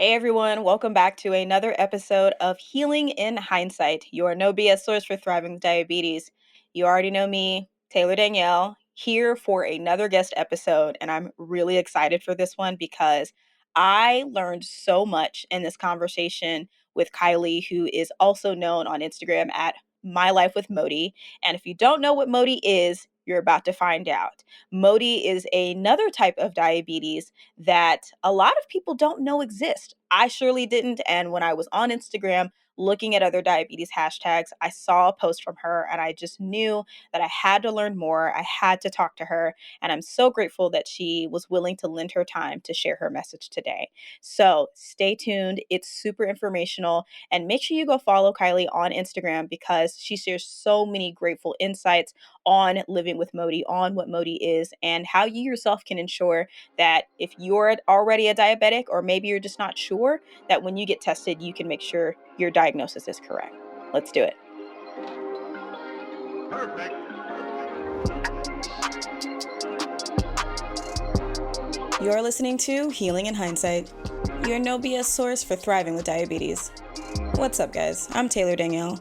Hey everyone, welcome back to another episode of Healing in Hindsight, your no BS source for thriving with diabetes. You already know me, Taylor Danielle, here for another guest episode, and I'm really excited for this one because I learned so much in this conversation with Kylie, who is also known on Instagram at My Life with MODY. And if you don't know what MODY is, you're about to find out. MODY is another type of diabetes that a lot of people don't know exist. I surely didn't. And when I was on Instagram looking at other diabetes hashtags, I saw a post from her and I just knew that I had to learn more. I had to talk to her. And I'm so grateful that she was willing to lend her time to share her message today. So stay tuned. It's super informational. And make sure you go follow Kylie on Instagram because she shares so many grateful insights on living with MODY, on what MODY is, and how you yourself can ensure that if you're already a diabetic, or maybe you're just not sure, that when you get tested, you can make sure your diagnosis is correct. Let's do it. Perfect. You're listening to Healing in Hindsight, your no BS source for thriving with diabetes. What's up, guys? I'm Taylor Danielle,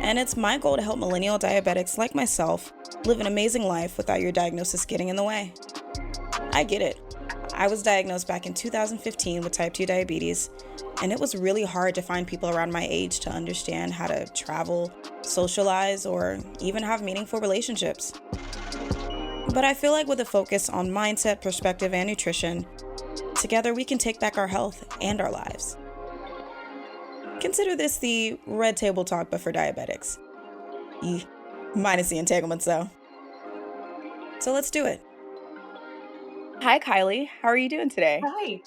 and it's my goal to help millennial diabetics like myself live an amazing life without your diagnosis getting in the way. I get it. I was diagnosed back in 2015 with type 2 diabetes, and it was really hard to find people around my age to understand how to travel, socialize, or even have meaningful relationships. But I feel like with a focus on mindset, perspective, and nutrition, together we can take back our health and our lives. Consider this the red table talk, but for diabetics. Minus the entanglements, though. So let's do it. Hi, Kylie. How are you doing today? Hi,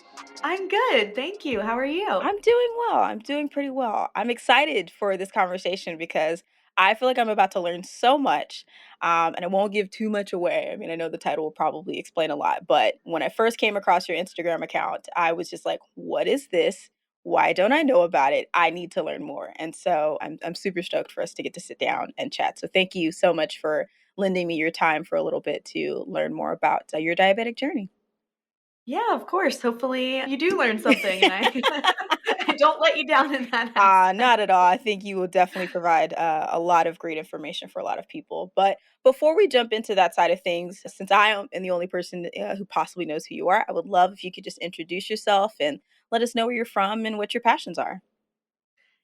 I'm good. Thank you. How are you? I'm doing well. I'm doing pretty well. I'm excited for this conversation because I feel like I'm about to learn so much. And I won't give too much away. I mean, I know the title will probably explain a lot, but when I first came across your Instagram account, I was just like, what is this? Why don't I know about it? I need to learn more. And so I'm super stoked for us to get to sit down and chat. So thank you so much for lending me your time for a little bit to learn more about your diabetic journey. Yeah, of course. Hopefully you do learn something and I I don't let you down in that Not aspect. at all. I think you will definitely provide a lot of great information for a lot of people. But before we jump into that side of things, since I am the only person who possibly knows who you are, I would love if you could just introduce yourself and let us know where you're from and what your passions are.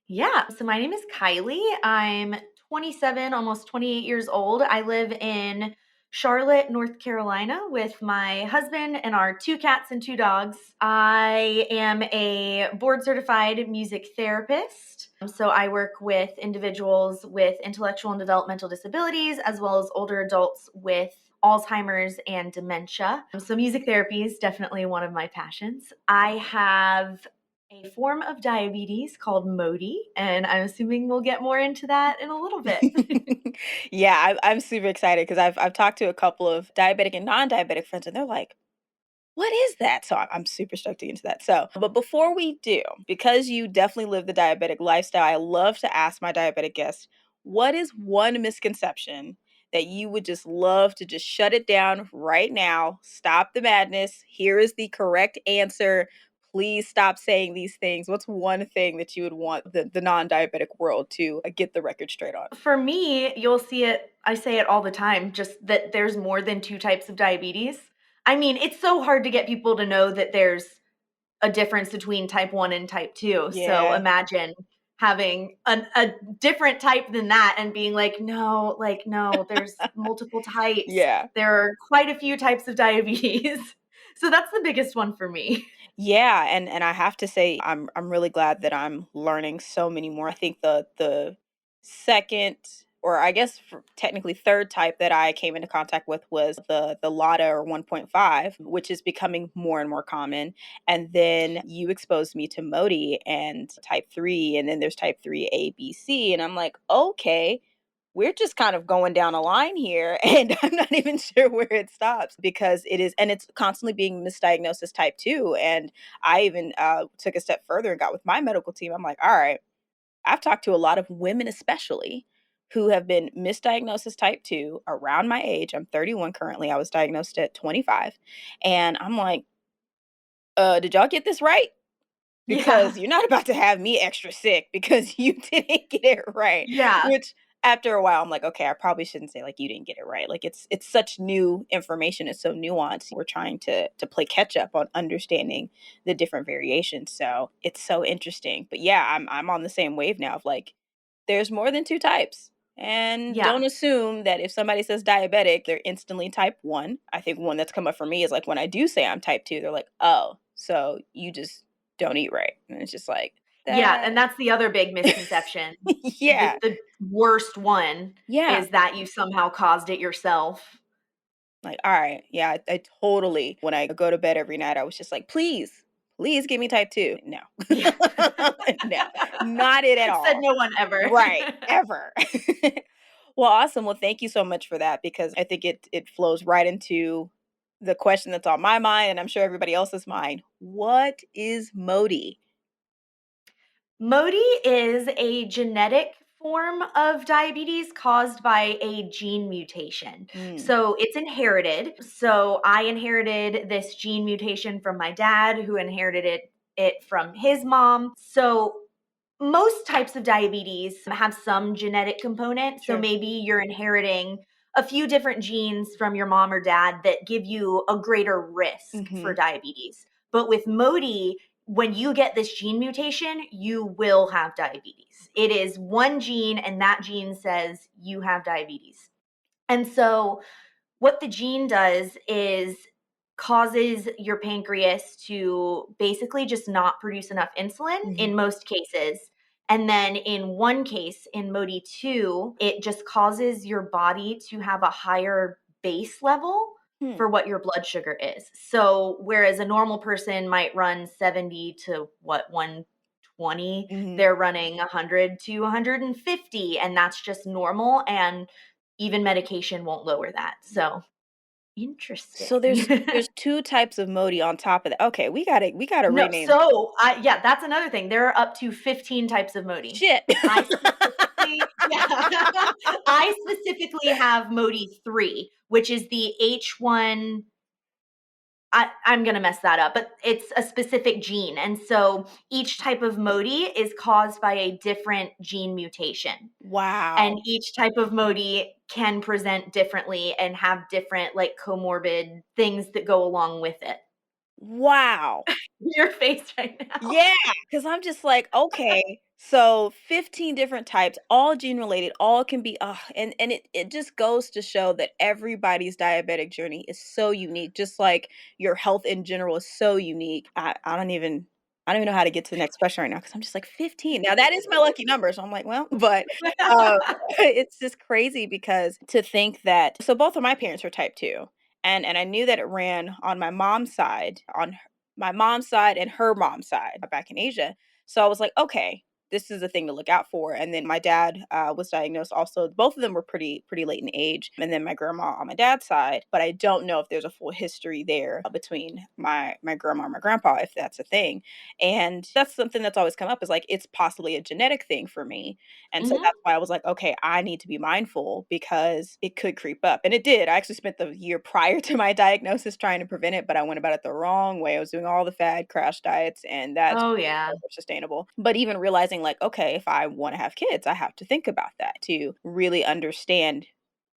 Yeah, so my name is Kylie. I'm 27, almost 28 years old. I live in Charlotte, North Carolina with my husband and our two cats and two dogs. I am a board certified music therapist. So I work with individuals with intellectual and developmental disabilities, as well as older adults with Alzheimer's and dementia. So music therapy is definitely one of my passions. I have a form of diabetes called MODY, and I'm assuming we'll get more into that in a little bit. Yeah, I'm super excited because I've talked to a couple of diabetic and non-diabetic friends, and they're like, what is that? So I'm super stoked to get into that. So, but before we do, because you definitely live the diabetic lifestyle, I love to ask my diabetic guests, what is one misconception that you would just love to just shut it down right now? Stop the madness. Here is the correct answer. Please stop saying these things. What's one thing that you would want the non diabetic world to get the record straight on? For me, you'll see it, I say it all the time, just that there's more than two types of diabetes. I mean, it's so hard to get people to know that there's a difference between type 1 and type 2. So Yeah. imagine having a different type than that and being like, no, there's multiple types. Yeah. There are quite a few types of diabetes. So that's the biggest one for me. Yeah, and I have to say I'm really glad that I'm learning so many more. I think the second, or I guess technically third type that I came into contact with was the LADA or 1.5, which is becoming more and more common. And then you exposed me to MODY and type 3, and then there's type 3 A, B, C, and I'm like, okay, we're just kind of going down a line here and I'm not even sure where it stops because it is, and it's constantly being misdiagnosed as type 2. And I even took a step further and got with my medical team. I'm like, all right, I've talked to a lot of women especially who have been misdiagnosed as type 2 around my age. I'm 31 currently. I was diagnosed at 25. And I'm like, did y'all get this right? Yeah. because you're not about to have me extra sick because you didn't get it right. Yeah. Which after a while I'm like, okay, I probably shouldn't say like you didn't get it right. Like it's such new information, it's so nuanced. We're trying to play catch up on understanding the different variations. So it's so interesting. But yeah, I'm on the same wave now of like there's more than two types. And Yeah. don't assume that if somebody says diabetic, they're instantly type 1. I think one that's come up for me is like when I do say I'm type 2, they're like, "Oh, so you just don't eat right." And it's just like, Yeah, that and that's the other big misconception. yeah. The worst one Yeah. is that you somehow caused it yourself. Like, all right. Yeah, I totally when I go to bed every night, I was just like, "Please, please give me type 2." No. Yeah. No. Not it at Said all. no one ever. Right. Ever. Well, awesome. Well, thank you so much for that because I think it flows right into the question that's on my mind and I'm sure everybody else's mind. What is MODY? MODY is a genetic form of diabetes caused by a gene mutation. Mm, So it's inherited. So I inherited this gene mutation from my dad, who inherited it from his mom. So most types of diabetes have some genetic component. So sure. maybe you're inheriting a few different genes from your mom or dad that give you a greater risk for Mhm. diabetes. But with MODY, when you get this gene mutation, you will have diabetes. It is one gene, and that gene says you have diabetes. And so what the gene does is causes your pancreas to basically just not produce enough insulin Mhm. in most cases. And then in one case, in MODY 2, it just causes your body to have a higher base level Hmm. for what your blood sugar is. So whereas a normal person might run 70 to 120, Mhm. they're running 100 to 150, and that's just normal, and even medication won't lower that. So So interesting. there's 2 types of MODY on top of that. Okay, we gotta No, rename so I yeah, that's another thing. There are up to 15 types of MODY. shit. I specifically yeah. I specifically have MODY 3, which is the H1. I'm gonna mess that up, but it's a specific gene, and so each type of MODY is caused by a different gene mutation, and Wow. each type of MODY can present differently and have different, like, comorbid things that go along with it. Wow. Your face right now. Yeah, because 'cause I'm just like, "Okay, so 15 different types, all gene related, all can be" and it just goes to show that everybody's diabetic journey is so unique, just like your health in general is so unique. I don't even know how to get to the next question right now because 'cause I'm just like, 15. Now that is my lucky number, so I'm like, "Well," but, uh, it's just crazy because to think that so both of my parents were type 2, and I knew that it ran on my mom's side, on my mom's side and her mom's side back in Asia. So I was like, okay, this is a thing to look out for. And then my dad was diagnosed also. Both of them were pretty late in age. And then my grandma on my dad's side, but I don't know if there's a full history there between my grandma and my grandpa, if that's a thing. And that's something that's always come up is like it's possibly a genetic thing for me. And so Mhm. that's why I was like, okay, I need to be mindful because it could creep up. And it did. I actually spent the year prior to my diagnosis trying to prevent it, but I went about it the wrong way. I was doing all the fad crash diets, and that's Oh, yeah. never sustainable. But even realizing, like, okay, if I want to have kids, I have to think about that to really understand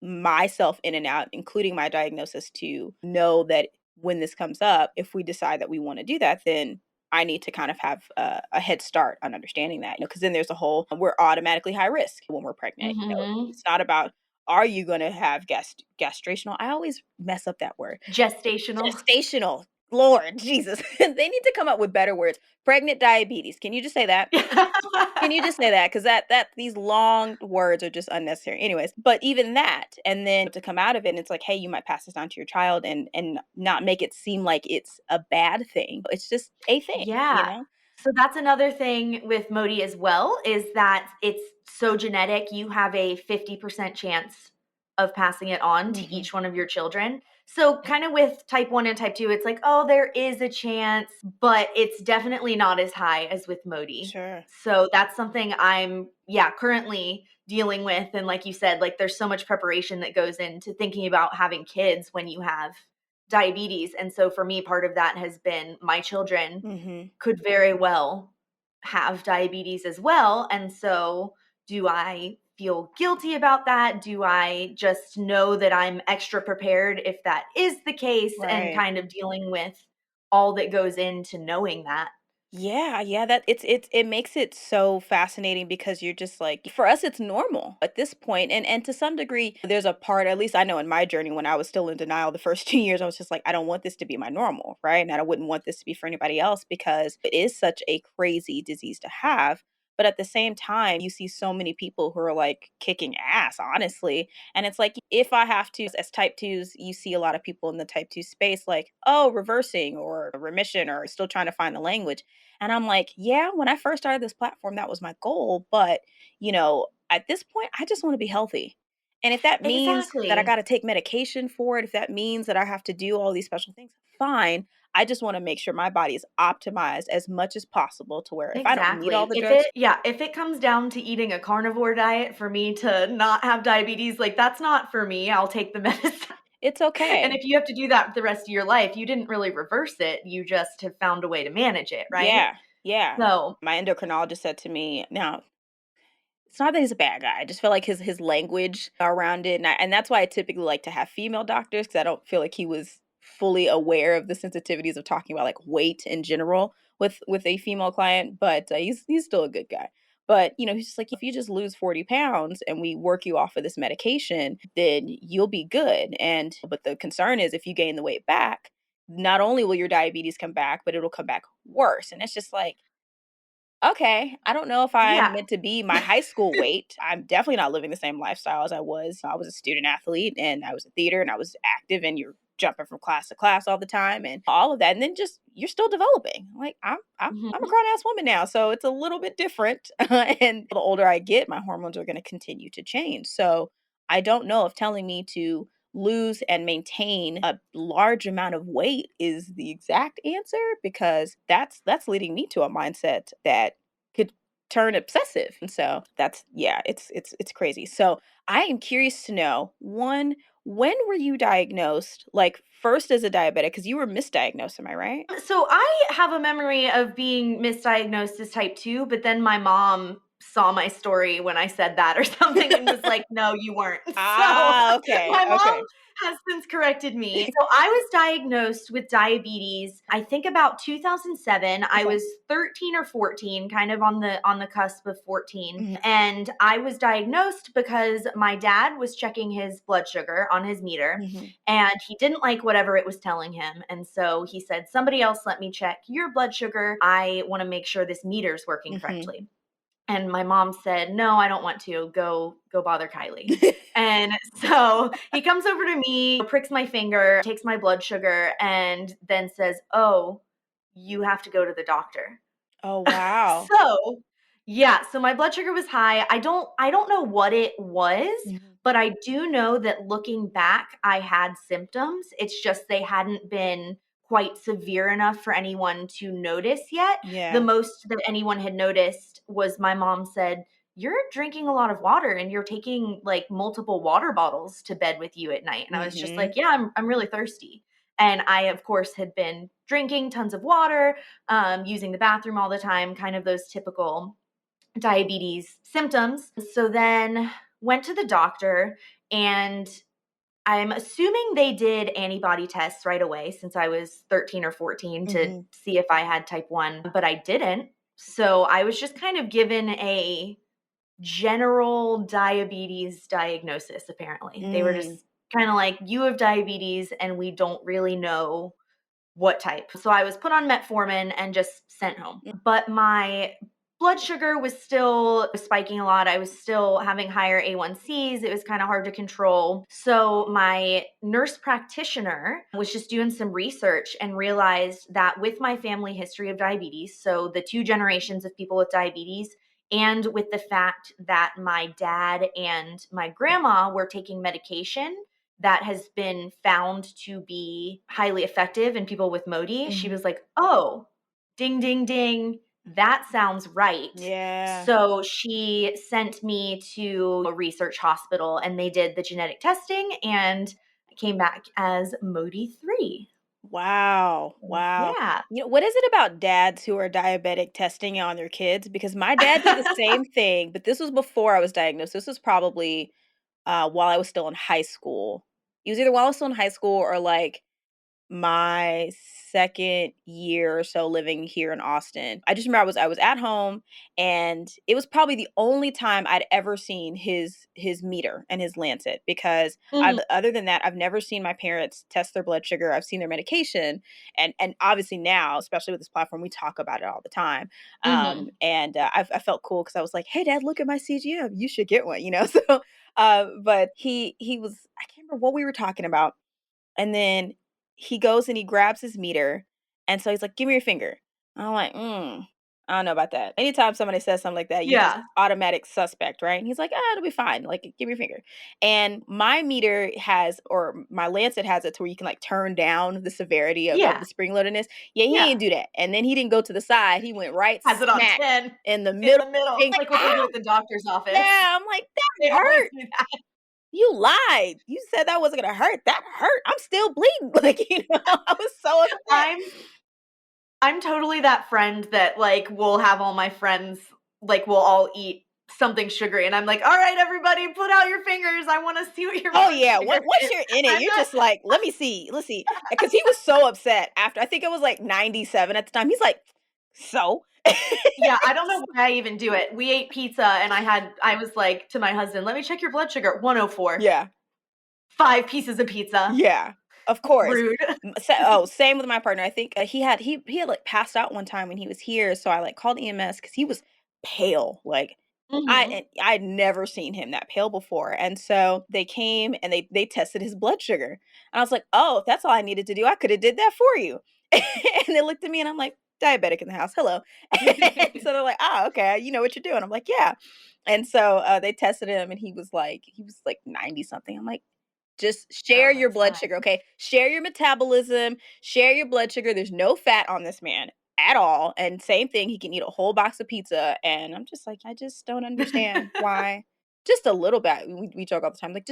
myself in and out, including my diagnosis, to know that when this comes up, if we decide that we want to do that, then I need to kind of have a head start on understanding that, because then there's a whole we're automatically high risk when we're pregnant. Mhm. It's not about are you going to have gastrational. I always mess up that word. Gestational. Gestational. Lord Jesus, they need to come up with better words. Pregnant diabetes. Can you just say that? Can you just say that? Because that these long words are just unnecessary. Anyways, but even that, and then to come out of it, and it's like, hey, you might pass this on to your child, and not make it seem like it's a bad thing. It's just a thing, you Yeah. know. So that's another thing with MODY as well, is that it's so genetic. You have a 50% chance of passing it on to Hmm. each one of your children. So kind of with type 1 and type 2, it's like, oh, there is a chance, but it's definitely not as high as with MODY. Sure. So that's something I'm, yeah, currently dealing with. And like you said, like there's so much preparation that goes into thinking about having kids when you have diabetes. And so for me, part of that has been my children Mhm. could very well have diabetes as well. And so, do I feel guilty about that? Do I just know that I'm extra prepared if that is the case, and Right. kind of dealing with all that goes into knowing that? Yeah, yeah, that it makes it so fascinating because you're just like for us it's normal at this point and to some degree there's a part at least I know in my journey when I was still in denial the first 2 years I was just like I don't want this to be my normal, right? And I wouldn't want this to be for anybody else because it is such a crazy disease to have. But at the same time, you see so many people who are like kicking ass, honestly. And it's like if I have to as type 2s, you see a lot of people in the type 2 space like, "Oh, reversing or remission or still trying to find the language." And I'm like, yeah, when I first started this platform, that was my goal. But, at this point, I just want to be healthy. And if that means that I Exactly. got to take medication for it, if that means that I have to do all these special things, fine. I just want to make sure my body is optimized as much as possible to where if I don't need all Exactly. the If it drugs, yeah, if it comes down to eating a carnivore diet for me to not have diabetes, like, that's not for me, I'll take the medicine. it's And okay. if you have to do that the rest of your life, you didn't really reverse it, you just have found a way to manage it, right? Yeah. Yeah. So My endocrinologist said to me, now it's not that he's a bad guy. I just feel like his language around it, and that's why I typically like to have female doctors because I don't feel like he was fully aware of the sensitivities of talking about like weight in general with a female client. But he's still a good guy. But he's just like if you just lose 40 pounds and we work you off of this medication, then you'll be good. And but the concern is if you gain the weight back, not only will your diabetes come back, but it'll come back worse. And it's just like okay, I don't know if I'm yeah. meant to be my high school weight. I'm definitely not living the same lifestyle as I was. I was a student athlete and I was a theater and I was active and you're jumping from class to class all the time and all of that. And then just you're still developing. Like I'm a Mhm. grown ass woman now, so it's a little bit different. And the older I get, my hormones are going to continue to change. So I don't know if telling me to lose and maintain a large amount of weight is the exact answer because that's leading me to a mindset that could turn obsessive. And so that's yeah, it's crazy. So I am curious to know one, when were you diagnosed? Like first as a diabetic because you were misdiagnosed, am I right? So I have a memory of being misdiagnosed as type 2, but then my mom saw my story when I said that or something and was like, "No, you weren't." So Ah, okay, my mom okay. has since corrected me. So I was diagnosed with diabetes, I think about 2007. I Okay. was 13 or 14, kind of on the cusp of 14. Mhm, And I was diagnosed because my dad was checking his blood sugar on his meter mhm, and he didn't like whatever it was telling him. And so he said, "Somebody else let me check your blood sugar. I want to make sure this meter's working mhm. correctly." And my mom said, "No, I don't want to. Go bother Kylie." And so he comes over to me, pricks my finger, takes my blood sugar, and then says, "Oh, you have to go to the doctor." Oh, wow. So, yeah, so my blood sugar was high. I don't know what it was, Mhm. but I do know that looking back, I had symptoms. It's just they hadn't been quite severe enough for anyone to notice yet. The Yeah. most that anyone had noticed was my mom said, "You're drinking a lot of water and you're taking like multiple water bottles to bed with you at night." And I was just like, Mhm, "Yeah, I'm really thirsty." And I, of course, had been drinking tons of water, using the bathroom all the time, kind of those typical diabetes symptoms. So then went to the doctor, and I'm assuming they did antibody tests right away since I was 13 or 14 to mhm, see if I had type 1, but I didn't. So I was just kind of given a general diabetes diagnosis, apparently. They were mm, just kind of like, "You have diabetes, and we don't really know what type." So I was put on metformin and just sent home. mm, But my blood sugar was still spiking a lot. I was still having higher A1Cs. It was kind of hard to control. So my nurse practitioner was just doing some research and realized that with my family history of diabetes, so the two generations of people with diabetes, and with the fact that my dad and my grandma were taking medication that has been found to be highly effective in people with MODY, she mhm. was like, "Oh, ding, ding, ding. That sounds right." Yeah. So she sent me to a research hospital and they did the genetic testing. And came back as MODY 3. Wow. Wow. Yeah. What is it about dads who are diabetic testing on their kids? Because my dad did the same thing, but this was before I was diagnosed. This was probably while I was still in high school. It was either while I was still in high school or like my second year or so living here in Austin. I just remember I was at home, and it was probably the only time I'd ever seen his meter and his lancet, because I've Mhm, other than that, I've never seen my parents test their blood sugar. I've seen their medication, and obviously now, especially with this platform, we talk about it all the time. mhm. I felt cool because I was like, "Hey, Dad, look at my CGM. You should get one," you know. So, but he was, I can't remember what we were talking about, and then he goes and he grabs his meter, and so he's like, "Give me your finger." I'm like, I don't know about that." Anytime somebody says something like that, you just Yeah. automatic suspect, right? And he's like, "Ah, it'll be fine. Like, give me your finger." And my meter has, or my Lancet has it to where you can like turn down the severity of Yeah. the spring loadedness. Yeah, he Yeah. didn't do that. And then he didn't go to the side. He went right Has it on smack 10 in the in middle. the middle, Like, like what they do at the doctor's office. yeah. I'm like, They that always hurt. do that. You lied. You said that wasn't gonna hurt. That hurt. I'm still bleeding. Like, I was so upset. I'm I'm totally that friend that, like, will have all my friends, like, we'll all eat something sugary, and I'm like, "All right, everybody, put out your fingers. I wanna see what your Oh blood yeah. sugar Once is." you're in it, I'm you're not. just like, let me see. Let's see. Because he was so upset after, I think it was like 97 at the time. He's like, so? Yeah, I don't know why I even do it. We ate pizza, and I was like to my husband, "Let me check your blood sugar." 104. Yeah. 5 pieces of pizza. Yeah, of course. Rude. Same with my partner. I think, he had, like, passed out one time when he was here, so I, like, called EMS because he was pale, like, Mhm. I'd never seen him that pale before, and so they came and they tested his blood sugar, and I was like, "Oh, if that's all I needed to do, I coulda did that for you." And they looked at me and I'm like, "Diabetic in the house, hello." And so they're like, "Ah, okay, you know what you're doing." I'm like, "Yeah." And so, they tested him and he was like 90 something. I'm like, just share Oh, your that's blood high. sugar, okay? Share your metabolism, share your blood sugar. There's no fat on this man at all. And same thing, he can eat a whole box of pizza. And I'm just like, I just don't understand why. Just a little bit. We joke all the time, like,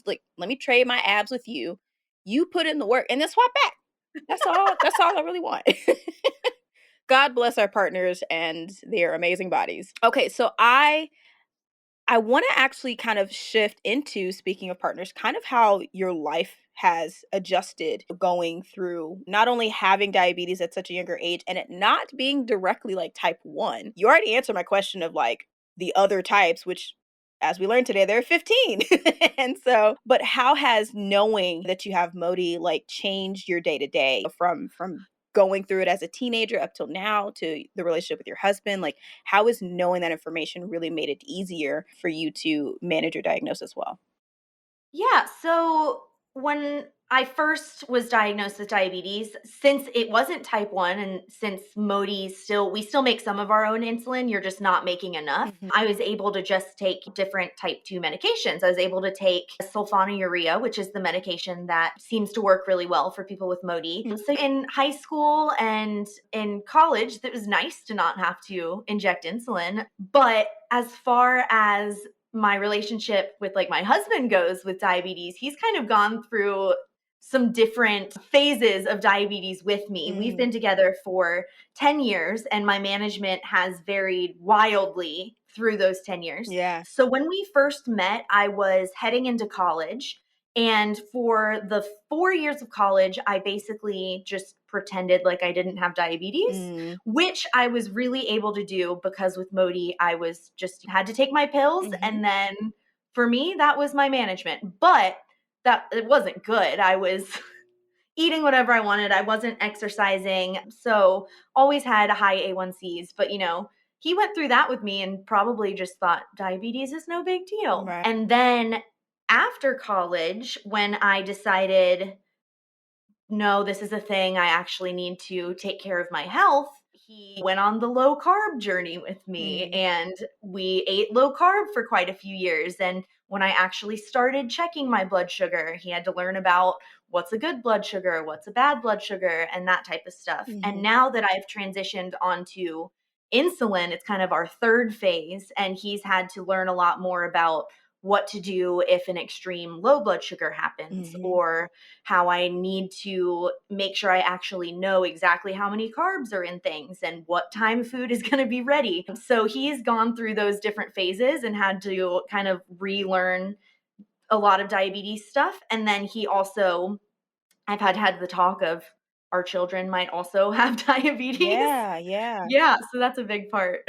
like, let me trade my abs with you. You put in the work and then swap back. That's all. That's all I really want. God bless our partners and their amazing bodies. Okay, so I want to actually kind of shift into, speaking of partners, kind of how your life has adjusted going through not only having diabetes at such a younger age and it not being directly like type 1. You already answered my question of like the other types, which, as we learned today, there are 15. And so, but how has knowing that you have MODY like changed your day to day from going through it as a teenager up till now to the relationship with your husband? Like, how has knowing that information really made it easier for you to manage your diagnosis well? Yeah, so when I first was diagnosed with diabetes, since it wasn't type 1 and since MODY still we still make some of our own insulin, you're just not making enough. Mhm. I was able to just take different type 2 medications. I was able to take sulfonylurea, which is the medication that seems to work really well for people with MODY. Mm. So in high school and in college, it was nice to not have to inject insulin, but as far as my relationship with like my husband goes with diabetes, he's kind of gone through some different phases of diabetes with me. We've Mm. been together for 10 years and my management has varied wildly through those 10 years. Yeah. So when we first met, I was heading into college, and for the 4 years of college, I basically just pretended like I didn't have diabetes, Mm. which I was really able to do because with MODY, I was just had to take my pills. Mhm. And then for me, that was my management. But that it wasn't good. I was eating whatever I wanted. I wasn't exercising. So always had high A1Cs. But he went through that with me and probably just thought diabetes is no big deal. Right. And then after college, when I decided no, this is a thing. I actually need to take care of my health. He went on the low carb journey with me Mm. and we ate low carb for quite a few years. And when I actually started checking my blood sugar, he had to learn about what's a good blood sugar, what's a bad blood sugar, and that type of stuff. And Mhm. now that I've transitioned onto insulin, it's kind of our third phase. And he's had to learn a lot more about what to do if an extreme low blood sugar happens, Mhm. or how I need to make sure I actually know exactly how many carbs are in things and what time food is going to be ready. So he's gone through those different phases and had to kind of relearn a lot of diabetes stuff. And then he also, I've had the talk of our children might also have diabetes. Yeah, yeah. Yeah, so that's a big part.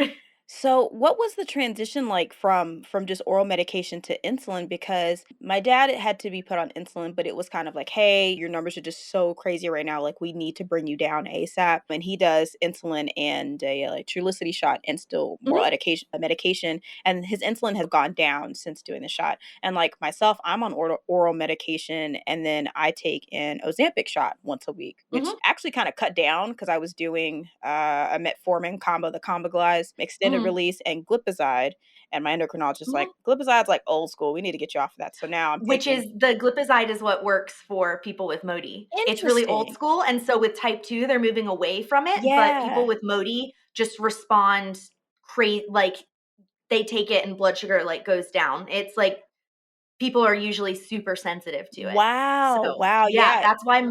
So, what was the transition like from just oral medication to insulin? Because my dad had to be put on insulin, but it was kind of like, "Hey, your numbers are just so crazy right now. Like, we need to bring you down ASAP." And he does insulin and a like, Trulicity shot and still more Mhm, medication. And his insulin has gone down since doing the shot. And like myself, I'm on oral medication, and then I take an Ozempic shot once a week, which mhm, actually kind of cut down because I was doing a metformin combo, the Comboglize, extended mhm, release, and glipizide. And my endocrinologist like, mhm. glipizide's like old school. We need to get you off of that. So now I'm Which taking. is the glipizide is what works for people with MODY. It's really old Interesting. school, and so with type 2, they're moving away from it, but people Yeah. with MODY just respond like, they take it and blood sugar, like, goes down. It's like people are usually super sensitive to it. Wow. So, Wow. yeah, Yeah. that's why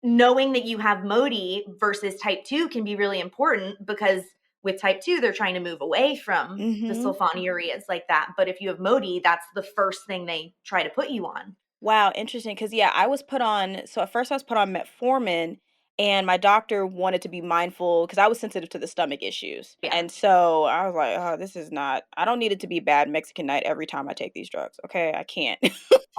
knowing that you have MODY versus type 2 can be really important, because with type 2, they're trying to move away from the Hmm. sulfonylureas like that, but if you have MODY, that's the first thing they try to put you on. Wow, interesting. Cause yeah, I was put on so at first I was put on metformin, and my doctor wanted to be mindful because I was sensitive to the stomach issues. Yeah, And so I was like, "Oh, this is not I don't need it to be bad Mexican night every time I take these drugs, okay? I can't."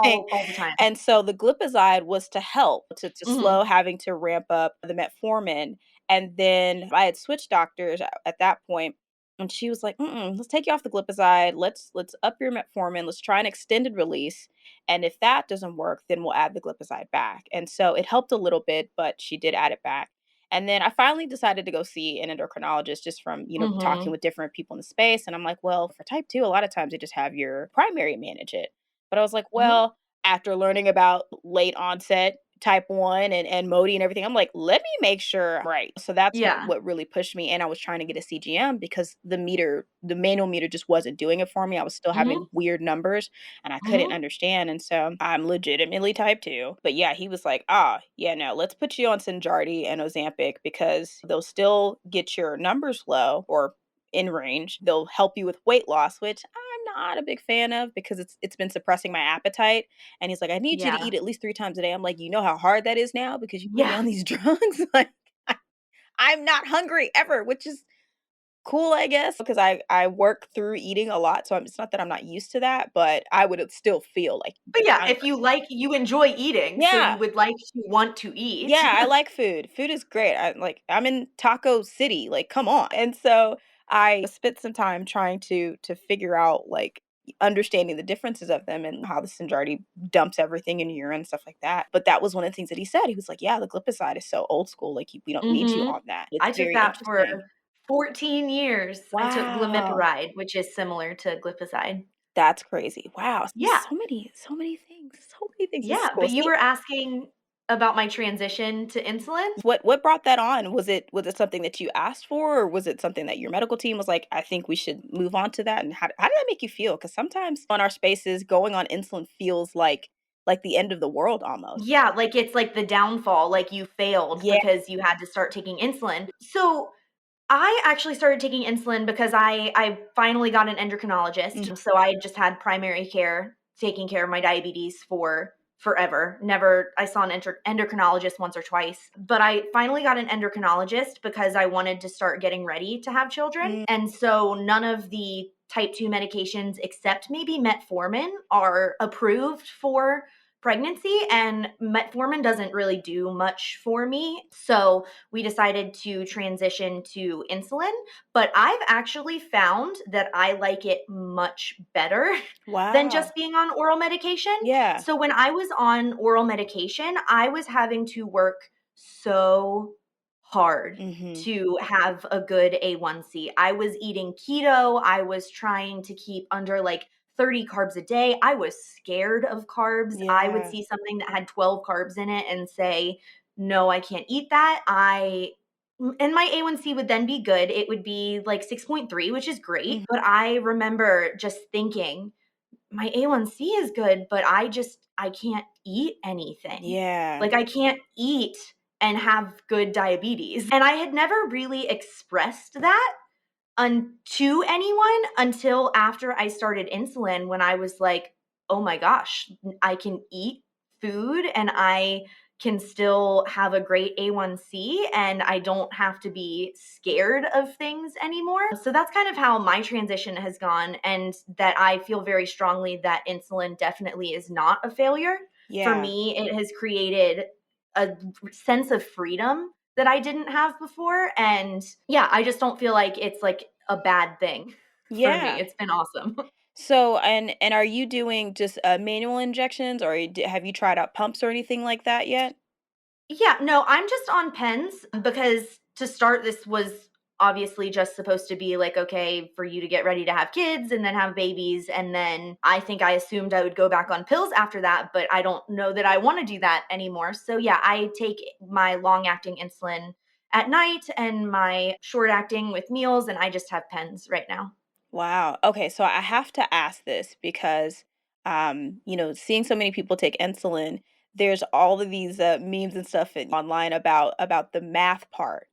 Like, all the time. and so the glipizide was to help to slow Mhm, having to ramp up the metformin, and then I had switched doctors at that point, and she was like, "Mm-mm, let's take you off the glipizide. Let's up your metformin. Let's try an extended release, and if that doesn't work, then we'll add the glipizide back." And so it helped a little bit, but she did add it back. And then I finally decided to go see an endocrinologist just from, talking mhm, with different people in the space. And I'm like, well, for type 2, a lot of times they just have your primary manage it. But I was like, mhm. well, after learning about late onset type 1 and MODY and everything, I'm like, let me make sure I'm right. So that's Yeah. what really pushed me. And I was trying to get a CGM because the manual meter just wasn't doing it for me. I was still Mhm, having weird numbers and I couldn't mhm, understand. And so I'm legitimately type 2. But yeah, he was like, ah, yeah, no, let's put you on Synjardy and Ozempic because they'll still get your numbers low or in range. They'll help you with weight loss, which I'm not a big fan of because it's been suppressing my appetite. And he's like, I need you to yeah, eat at least 3 times a day. I'm like, you know how hard that is now because you put me yeah. on these drugs? Like, I'm not hungry ever, which is cool, I guess, because I work through eating a lot, so it's not that I'm not used to that, but I would still feel like But yeah, if hungry. you enjoy eating, so you Yeah. would like to want to eat. Yeah, I like food. Food is great. I'm in Taco City, like, come on. And so I spent some time trying to figure out, like, understanding the differences of them and how the Synjardy dumps everything in your urine and stuff like that. But that was one of the things that he said. He was like, "Yeah, the glipizide is so old school, like, we don't need you Mhm. on that." It's I took very that for interesting. 14 years. I took Wow. glimepiride, which is similar to glipizide. That's crazy. Wow. Yeah, So many things. So many things. This is yeah, cool. but you See, were asking about my transition to insulin? what brought that on? Was it something that you asked for, or was it something that your medical team was like, I think we should move on to that? And how did that make you feel? Because sometimes on our spaces, going on insulin feels like the end of the world almost. Yeah, like, it's like the downfall, like, you failed Yeah. because you had to start taking insulin. So, I actually started taking insulin because I finally got an Mhm. endocrinologist. So I just had primary care taking care of my diabetes for forever. Never I saw an endocrinologist once or twice, but I finally got an endocrinologist because I wanted to start getting ready to have children. Mm. And so none of the type 2 medications except maybe metformin are approved for pregnancy, and metformin doesn't really do much for me. So we decided to transition to insulin, but I've actually found that I like it much better than Wow. just being on oral medication. Yeah. So when I was on oral medication, I was having to work so hard Mhm. to have a good A1C. I was eating keto, I was trying to keep under like 30 carbs a day. I was scared of carbs. I would Yeah. see something that had 12 carbs in it and say, no, I can't eat that. And my A1C would then be good. It would be like 6.3, which is great. Mhm. But I remember just thinking, my A1C is good, but I can't eat anything. Yeah. Like, I can't eat and have good diabetes. And I had never really expressed that to anyone until after I started insulin, when I was like, "Oh my gosh, I can eat food and I can still have a great A1C and I don't have to be scared of things anymore." So that's kind of how my transition has gone, and that I feel very strongly that insulin definitely is not a failure. For Yeah. me, it has created a sense of freedom that I didn't have before. And yeah, I just don't feel like it's like a bad thing for me. Yeah. It's been awesome. So, and are you doing just, manual injections, or have you tried out pumps or anything like that yet? Yeah, no, I'm just on pens because to start, this was obviously just supposed to be like, okay, for you to get ready to have kids and then have babies. And then I think I assumed I would go back on pills after that, but I don't know that I want to do that anymore. So yeah, I take my long acting insulin at night and my short acting with meals, and I just have pens right now. Wow. Okay, so I have to ask this because, seeing so many people take insulin, there's all of these memes and stuff online about the math part,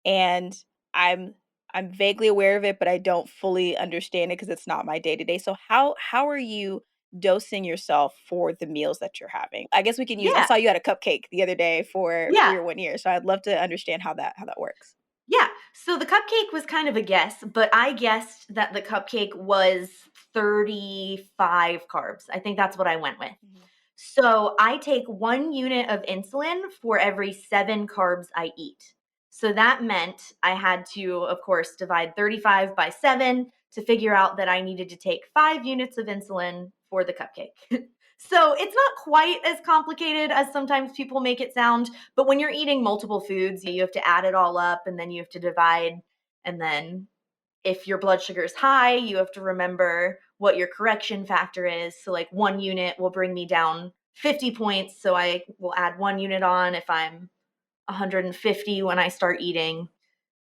and I'm I'm vaguely aware of it, but I don't fully understand it because it's not my day to day. So how are you dosing yourself for the meals that you're having? I guess we can use. I Yeah. saw you had a cupcake the other day for Yeah. your 1 year, so I'd love to understand how that works. Yeah. So the cupcake was kind of a guess, but I guessed that the cupcake was 35 carbs. I think that's what I went with. Mhm. So I take 1 unit of insulin for every 7 carbs I eat. So that meant I had to, of course, divide 35 by 7 to figure out that I needed to take 5 units of insulin for the cupcake. So it's not quite as complicated as sometimes people make it sound, but when you're eating multiple foods, you have to add it all up and then you have to divide. And then if your blood sugar is high, you have to remember what your correction factor is. So, like, 1 unit will bring me down 50 points. So, I will add 1 unit on if I'm 150 when I start eating.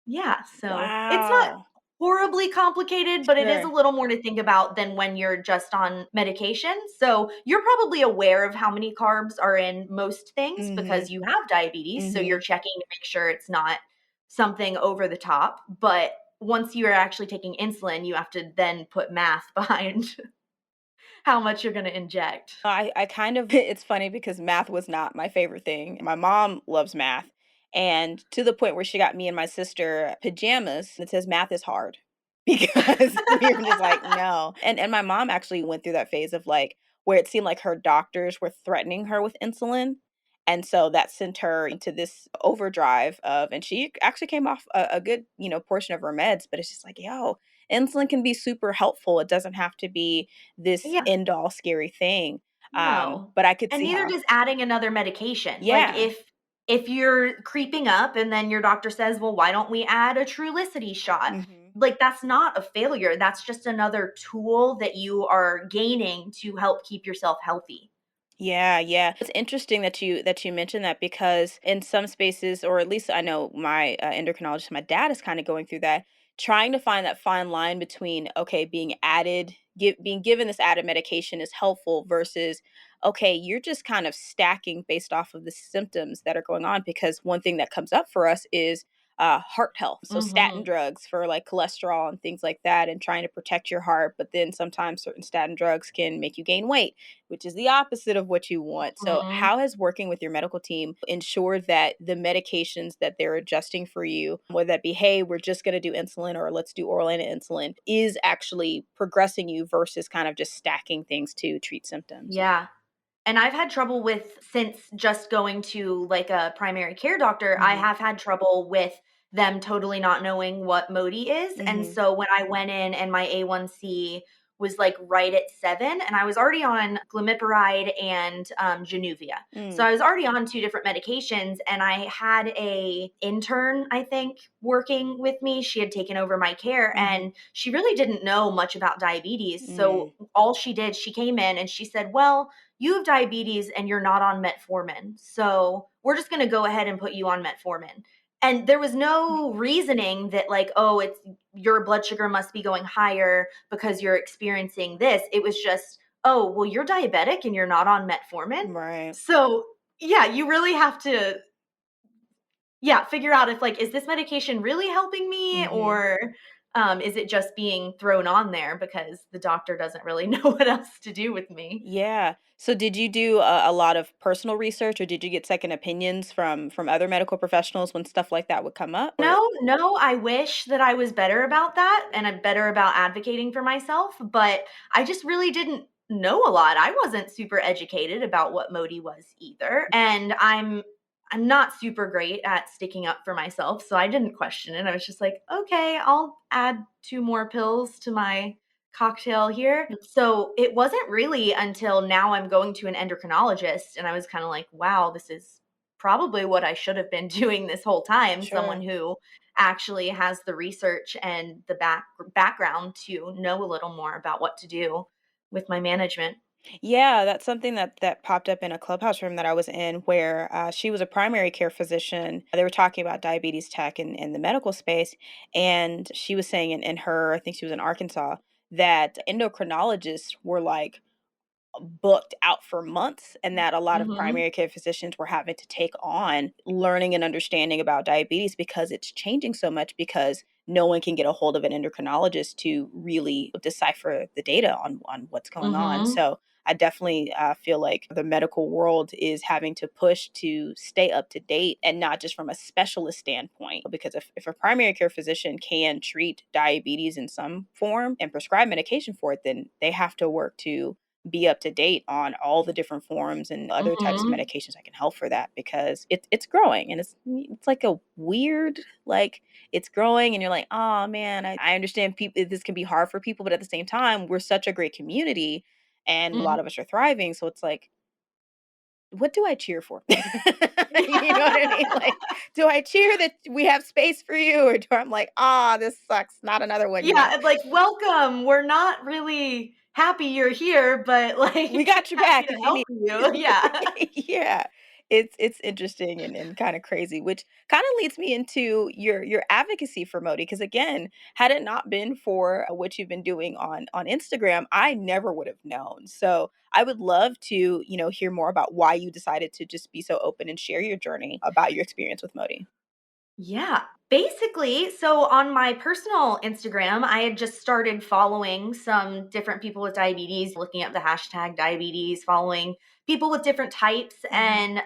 Yeah. So, it's not Wow. horribly complicated, but it is a Sure. little more to think about than when you're just on medication. So, you're probably aware of how many carbs are in most things Mhm. because you have diabetes. So, you're Mhm. checking to make sure it's not something over the top. But once you are actually taking insulin, you have to then put math behind how much you're going to inject. I kind of it's funny because math was not my favorite thing. My mom loves math, and to the point where she got me and my sister pajamas that says math is hard because we were just like, no. And my mom actually went through that phase of like where it seemed like her doctors were threatening her with insulin. And so that sent her into this overdrive of, and she actually came off a good, portion of her meds, but it's just like, yo, insulin can be super helpful. It doesn't have to be this Yeah. end all scary thing. No. But I could And see neither how. does adding another medication. Like, Yeah. if you're creeping up and then your doctor says, "Well, why don't we add a Trulicity shot?" Mhm. Like, that's not a failure. That's just another tool that you are gaining to help keep yourself healthy. Yeah, yeah. It's interesting that you mentioned that because in some spaces, or at least I know my endocrinologist, my dad is kind of going through that, trying to find that fine line between okay, being given this added medication is helpful versus okay, you're just kind of stacking based off of the symptoms that are going on. Because one thing that comes up for us is heart health, so statin Mhm. drugs for like cholesterol and things like that, and trying to protect your heart. But then sometimes certain statin drugs can make you gain weight, which is the opposite of what you want. So, Mhm. how has working with your medical team ensured that the medications that they're adjusting for you, whether that be, hey, we're just going to do insulin or let's do oral insulin, is actually progressing you versus kind of just stacking things to treat symptoms? Yeah. And I've had trouble with, since just going to like a primary care doctor, I Hmm. have had trouble with them totally not knowing what MODY is. And Hmm. so when I went in and my A1C was like right at 7, and I was already on glimepiride and Januvia. So Mm. I was already on two different medications, and I had a intern, I think, working with me. She had taken over my care, Hmm. and she really didn't know much about diabetes. Mm. So all she did, she came in and she said, "Well, you have diabetes and you're not on metformin. So we're just going to go ahead and put you on metformin." And there was no reasoning that, like, "Oh, it's your blood sugar must be going higher because you're experiencing this." It was just, oh, well, you're diabetic and you're not on metformin. Right. So, yeah, you really have to, yeah, figure out if, like, is this medication really helping me, Mhm. or is it just being thrown on there because the doctor doesn't really know what else to do with me? Yeah. So did you do a lot of personal research, or did you get second opinions from other medical professionals when stuff like that would come up? Or No, no, I wish that I was better about that, and I'm better about advocating for myself, but I just really didn't know a lot. I wasn't super educated about what MODY was either, and I'm not super great at sticking up for myself, so I didn't question it. I was just like, "Okay, I'll add 2 more pills to my cocktail here." So, it wasn't really until now I'm going to an endocrinologist, and I was kinda like, "Wow, this is probably what I should have been doing this whole time," someone sure. who actually has the research and the background to know a little more about what to do with my management. Yeah, that's something that popped up in a clubhouse room that I was in, where she was a primary care physician. They were talking about diabetes tech in the medical space, and she was saying in her, I think she was in Arkansas, that endocrinologists were like booked out for months, and that a lot of Mhm. primary care physicians were having to take on learning and understanding about diabetes because it's changing so much, because no one can get a hold of an endocrinologist to really decipher the data on what's going on. Mhm. So I definitely feel like the medical world is having to push to stay up to date, and not just from a specialist standpoint. Because if a primary care physician can treat diabetes in some form and prescribe medication for it, then they have to work to be up to date on all the different forms and other types of Mhm. medications that can help for that, because it's growing, and it's like a weird, like, it's growing and you're like, oh man, I understand people, this can be hard for people, but at the same time we're such a great community and a Mhm. lot of us are thriving, so it's like, what do I cheer for? You know what I mean? Like, do I cheer that we have space for you, or do I'm like, ah, this sucks, not another one, you Yeah, know? and like, "Welcome, we're not really happy you're here, but, We like, got your happy back to if you help need. you." Yeah. Yeah. It's interesting and kind of crazy, which kind of leads me into your advocacy for Modi. Because again, had it not been for what you've been doing on Instagram, I never would have known. So I would love to, hear more about why you decided to just be so open and share your journey about your experience with Modi. Yeah. Basically, so on my personal Instagram, I had just started following some different people with diabetes, looking up the hashtag diabetes, following people with different types, Hmm. and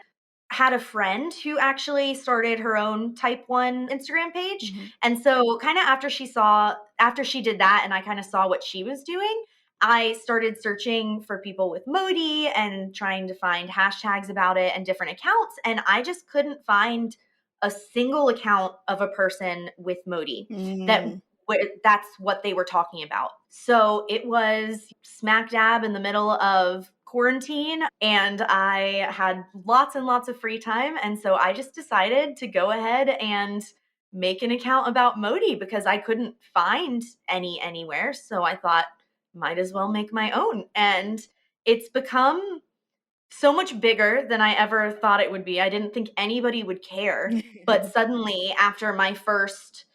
had a friend who actually started her own type 1 Instagram page. Hmm. And so kind of after she did that and I kind of saw what she was doing, I started searching for people with MODY and trying to find hashtags about it and different accounts, and I just couldn't find a single account of a person with MODY that Mm. that's what they were talking about. So it was smack dab in the middle of quarantine, and I had lots and lots of free time, and so I just decided to go ahead and make an account about MODY because I couldn't find any anywhere. So I thought, might as well make my own, and it's become so much bigger than I ever thought it would be. I didn't think anybody would care, but suddenly after my first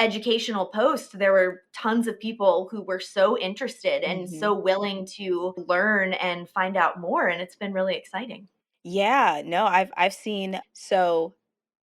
educational post, there were tons of people who were so interested and Hmm. so willing to learn and find out more, and it's been really exciting. Yeah, no, I've seen. So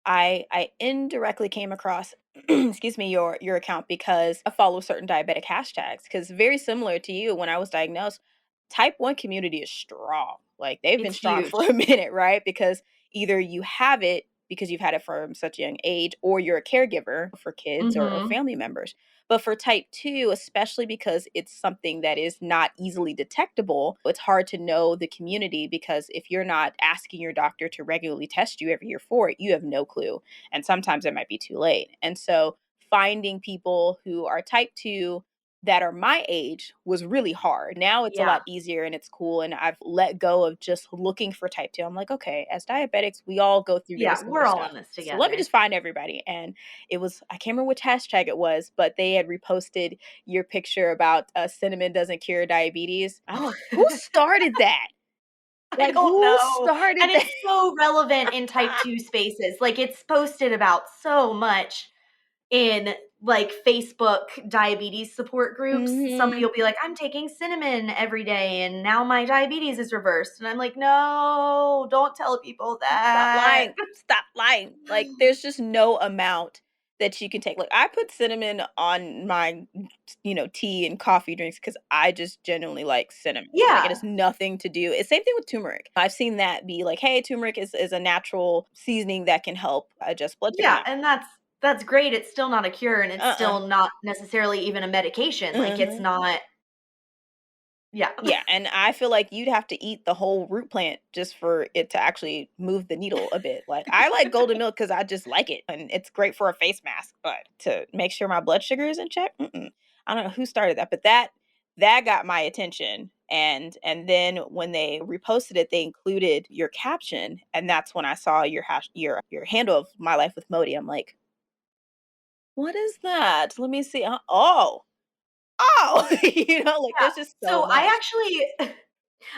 I indirectly came across excuse me, your account, because I follow certain diabetic hashtags, because very similar to you, when I was diagnosed, type 1 community is strong. Like, they've been It's strong for huge. a minute, right? Because either you have it because you've had it from such a young age, or you're a caregiver for kids or Mhm. family members. But for type 2, especially because it's something that is not easily detectable, it's hard to know the community, because if you're not asking your doctor to regularly test you every year for it, you have no clue. And sometimes it might be too late. And so finding people who are type 2 that are my age was really hard. Now it's a Yeah. lot easier and it's cool. And I've let go of just looking for type 2. I'm like, okay, as diabetics, we all go through very Yeah, similar we're all in stuff. this So let me together. just find everybody. And it was, I can't remember which hashtag it was, but they had reposted your picture about cinnamon doesn't cure diabetes. I'm like, who started that? I Like, don't who know. started And that? it's so relevant in type 2 spaces. Like, it's posted about so much in like Facebook diabetes support groups, somebody Mhm. will be like, I'm taking cinnamon every day and now my diabetes is reversed. And I'm like, no, don't tell people Stop that. lying. Stop lying. Like, there's just no amount that you can take. Like, I put cinnamon on my, tea and coffee drinks because I just genuinely like cinnamon. Like, it Yeah. has nothing to do. It's same thing with turmeric. I've seen that be like, hey, turmeric is a natural seasoning that can help adjust blood sugar. Yeah, and that's great. It's still not a cure and it's Uh-uh. still not necessarily even a medication. Like it's Mhm. not yeah. Yeah, and I feel like you'd have to eat the whole root plant just for it to actually move the needle a bit. Like, I like golden milk because I just like it, and it's great for a face mask, but to make sure my blood sugar is in check, mm-mm. I don't know who started that, but that got my attention, and then when they reposted it, they included your caption, and that's when I saw your handle of My Life with Modi. I'm like, "What is that? Let me see, oh," like, Yeah. there's just so So I much. actually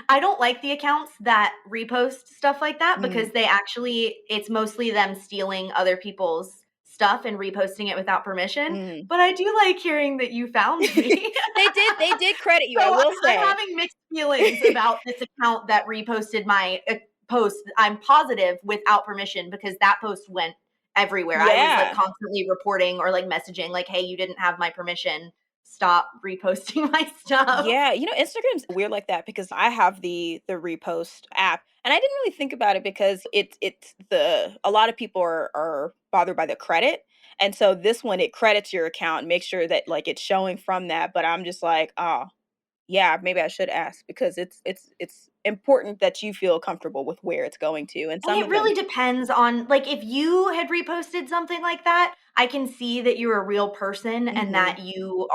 I don't like the accounts that repost stuff like that Mm, because they actually it's mostly them stealing other people's stuff and reposting it without permission, mm. but I do like hearing that you found me. They did credit you, I So will I'm say. having mixed feelings about this account that reposted my post. I'm positive without permission because that post went everywhere. I was like Yeah. constantly reporting or like messaging like, "Hey, you didn't have my permission. Stop reposting my stuff." Yeah, Instagram's weird like that because I have the repost app, and I didn't really think about it because it's the a lot of people are bothered by the credit, and so this one, it credits your account, make sure that, like, it's showing from that, but I'm just like, "Oh, yeah, maybe I should ask," because it's important that you feel comfortable with where it's going to, and And some it of them. really depends on like if you had reposted something like that, I can see that you're a real person and Mhm. that you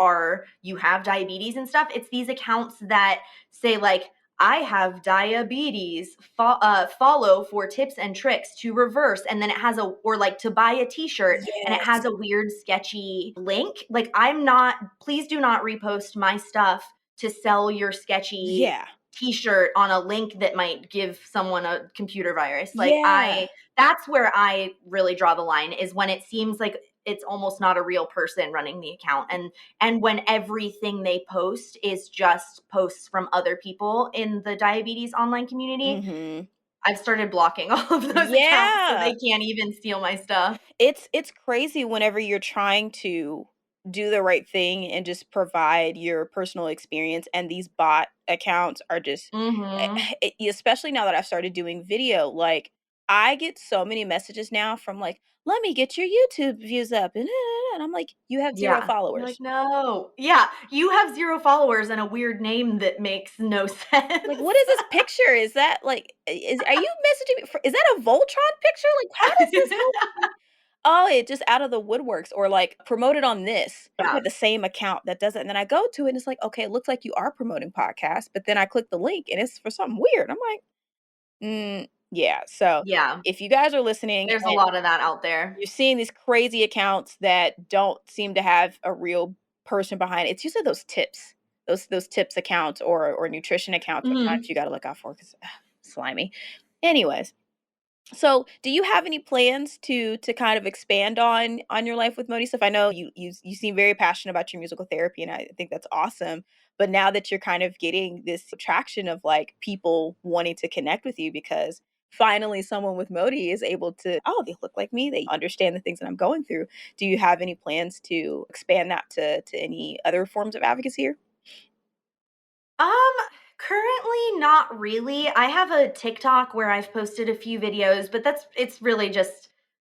have diabetes and stuff. It's these accounts that say like I have diabetes. Follow for tips and tricks to reverse, and then it has a or like to buy a T-shirt, and it Yes. has a weird sketchy link. Like I'm not. Please do not repost my stuff to sell your sketchy Yeah. T-shirt on a link that might give someone a computer virus. Like Yeah. that's where I really draw the line is when it seems like it's almost not a real person running the account and when everything they post is just posts from other people in the diabetes online community. Mhm. I've started blocking all of those accounts so Yeah. they can't even steal my stuff. It's crazy whenever you're trying to do the right thing and just provide your personal experience, and these bot accounts are just Mhm. especially now that I've started doing video, like, I get so many messages now from, like, "Let me get your YouTube views up," and I'm like, "You have 0 Yeah. You're like, followers." "No." Yeah, you have 0 followers and a weird name that makes no Like, sense. "What is this picture? Is that, like, is are you messaging me for is that a Voltron picture? Like, how does this whole Oh, it just out of the woodworks or, like, promoted on this. I Yeah. have the same account that does it, and then I go to it, and it's like, "Okay, it looks like you are promoting podcasts," but then I click the link, and it's for something weird. I'm like, yeah." So, Yeah. if you guys are listening There's a and lot of that out there. you're seeing these crazy accounts that don't seem to have a real person behind it, it's usually those tips. Those tips accounts or nutrition accounts sometimes Mhm. you gotta look out for 'cause, slimy. Anyways, so, do you have any plans to kind of expand on your life with Modi stuff? I know you seem very passionate about your musical therapy, and I think that's awesome. But now that you're kind of getting this traction of like people wanting to connect with you because finally someone with Modi is able to, oh, they look like me, they understand the things that I'm going through. Do you have any plans to expand that to any other forms of advocacy here? Um, Currently not really. I have a TikTok where I've posted a few videos, but it's really just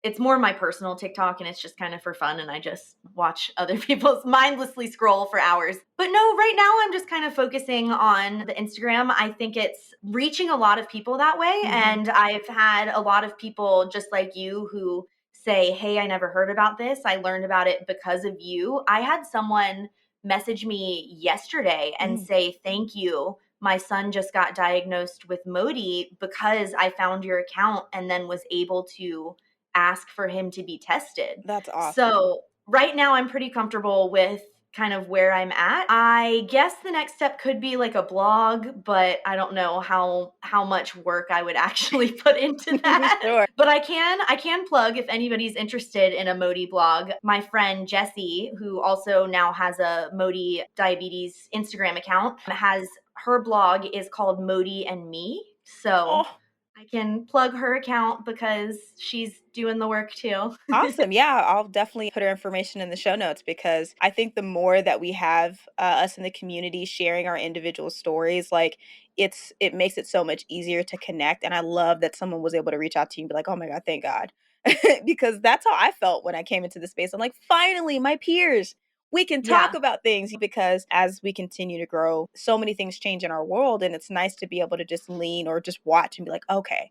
it's more my personal TikTok and it's just kind of for fun and I just watch other people's mindlessly scroll for hours. But no, right now I'm just kind of focusing on the Instagram. I think it's reaching a lot of people that way Mhm. and I've had a lot of people just like you who say, "Hey, I never heard about this. I learned about it because of you." I had someone message me yesterday and Mm, say, "Thank you. My son just got diagnosed with MODY because I found your account and then was able to ask for him to be tested." that's awesome. So, right now I'm pretty comfortable with kind of where I'm at. I guess the next step could be like a blog, but I don't know how much work I would actually put into that. Sure. But I can plug if anybody's interested in a MODY blog. My friend Jessie, who also now has a MODY diabetes Instagram account, has her blog is called MODY and Me. So Oh, I can plug her account because she's doing the work too. awesome. Yeah, I'll definitely put her information in the show notes because I think the more that we have us in the community sharing our individual stories, like it makes it so much easier to connect. And I love that someone was able to reach out to you and be like, "Oh my God, thank God," because that's how I felt when I came into the space. I'm like, finally, my peers. We can talk Yeah. about things because as we continue to grow, so many things change in our world. And it's nice to be able to just lean or just watch and be like, okay,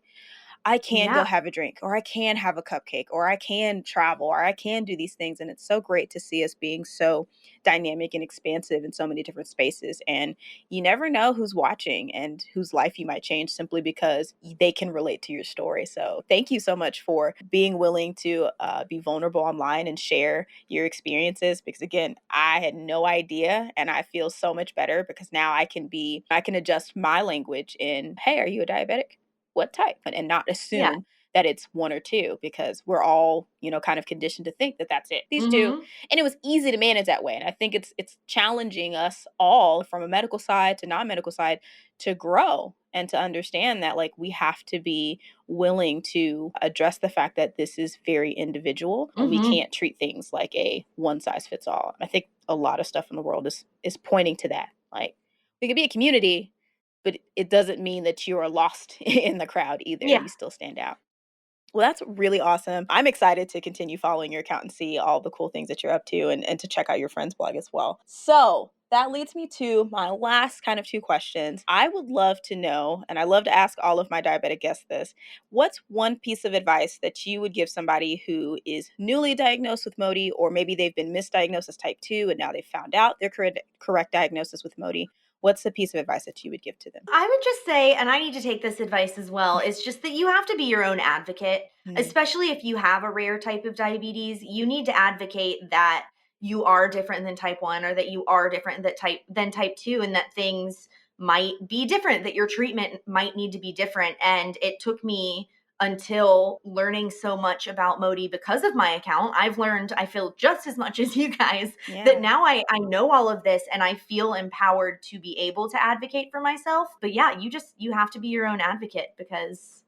I can go Yeah. have a drink, or I can have a cupcake, or I can travel, or I can do these things. And it's so great to see us being so dynamic and expansive in so many different spaces. And you never know who's watching and whose life you might change simply because they can relate to your story. So thank you so much for being willing to be vulnerable online and share your experiences. Because again, I had no idea, and I feel so much better because now I can adjust my language in, hey, are you a diabetic? What type? And not Yeah. assume that it's one or two because we're all, kind of conditioned to think that that's it. These two. Mhm. And it was easy to manage that way. And I think it's challenging us all from a medical side to non-medical side to grow and to understand that like we have to be willing to address the fact that this is very individual and we Mhm. can't treat things like a one size fits all. I think a lot of stuff in the world is pointing to that. Like we could be a community, but it doesn't mean that you are lost in the crowd either. Yeah. You still stand out. Well, that's really awesome. I'm excited to continue following your account and see all the cool things that you're up to and to check out your friend's blog as well. So that leads me to my last kind of two questions. I would love to know, and I love to ask all of my diabetic guests this, what's one piece of advice that you would give somebody who is newly diagnosed with MODY, or maybe they've been misdiagnosed as type 2 and now they've found out their correct diagnosis with MODY? What's the piece of advice that you would give to them? I would just say, and I need to take this advice as well, it's just that you have to be your own advocate, Mm, especially if you have a rare type of diabetes. You need to advocate that you are different than type 1 or that you are different than type 2 and that things might be different, that your treatment might need to be different. And it took me until learning so much about MODY because of my account. I've learned, I feel just as much as you guys, that yeah. now I know all of this and I feel empowered to be able to advocate for myself. But yeah, you have to be your own advocate because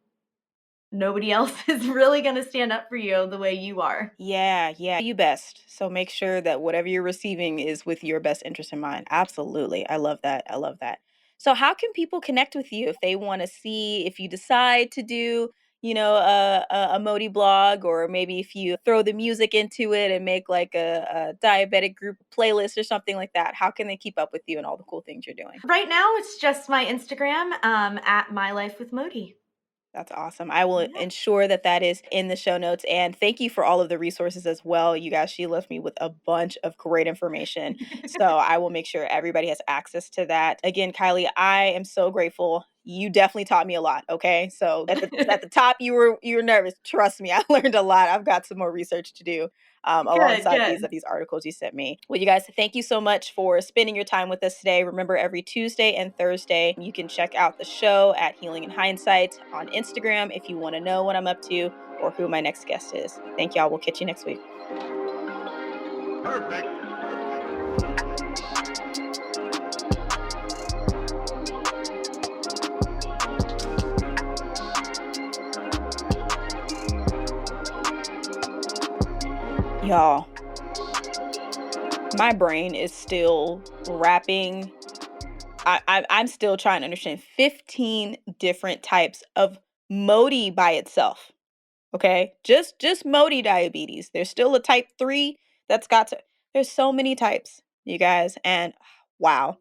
nobody else is really going to stand up for you the way you are. Yeah, yeah, you best. So make sure that whatever you're receiving is with your best interest in mind. Absolutely. I love that. I love that. So how can people connect with you if they want to see if you decide to do, a Modi blog, or maybe if you throw the music into it and make like a diabetic group playlist or something like that? How can they keep up with you and all the cool things you're doing? Right now, it's just my Instagram at My Life with Modi. That's awesome. I will Yeah. ensure that that is in the show notes. And thank you for all of the resources as well. You guys, she left me with a bunch of great information. So I will make sure everybody has access to that. Again, Kylie, I am so grateful. You definitely taught me a lot. Okay. So at the top you were nervous. Trust me, I learned a lot. I've got some more research to do Good, alongside these good. these articles you sent me. Well, you guys, thank you so much for spending your time with us today. Remember, every Tuesday and Thursday, you can check out the show at Healing in Hindsight on Instagram if you want to know what I'm up to or who my next guest is. Thank y'all. We'll catch you next week. Perfect. Y'all, my brain is still wrapping. I'm still trying to understand 15 different types of MODY by itself. Okay? Just MODY diabetes. There's still a type 3 that's got to there's so many types, you guys, and wow.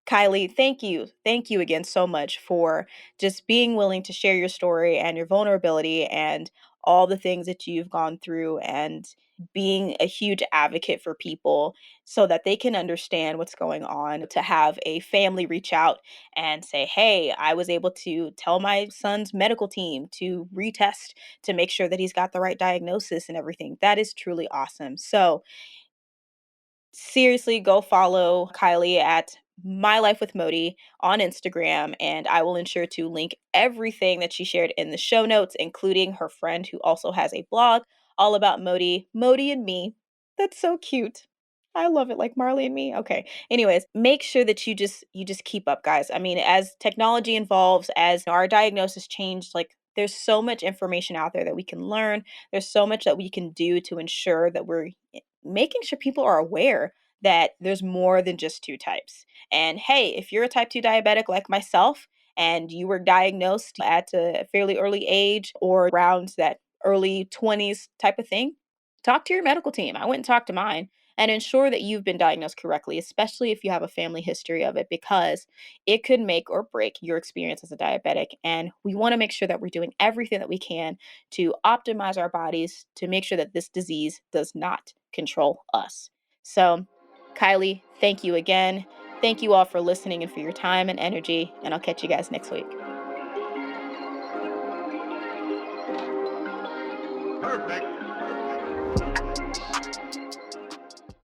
Kylie, thank you. Thank you again so much for just being willing to share your story and your vulnerability and all the things that you've gone through and being a huge advocate for people so that they can understand what's going on. To have a family reach out and say, hey, I was able to tell my son's medical team to retest to make sure that he's got the right diagnosis and everything. That is truly awesome. So, seriously, go follow Kylie at My Life with Modi on Instagram, and I will ensure to link everything that she shared in the show notes, including her friend who also has a blog all about Modi and me. That's so cute. I love it, like Marley and me. Okay. Anyways, make sure that you just keep up, guys. I mean, as technology evolves, as our diagnosis changed, like there's so much information out there that we can learn. There's so much that we can do to ensure that we're making sure people are aware that there's more than just two types. And hey, if you're a type 2 diabetic like myself and you were diagnosed at a fairly early age or around that early 20s type of thing, talk to your medical team. I went and talked to mine and ensure that you've been diagnosed correctly, especially if you have a family history of it, because it could make or break your experience as a diabetic. And we want to make sure that we're doing everything that we can to optimize our bodies to make sure that this disease does not control us. So, Kylie, thank you again. Thank you all for listening and for your time and energy, and I'll catch you guys next week. Perfect.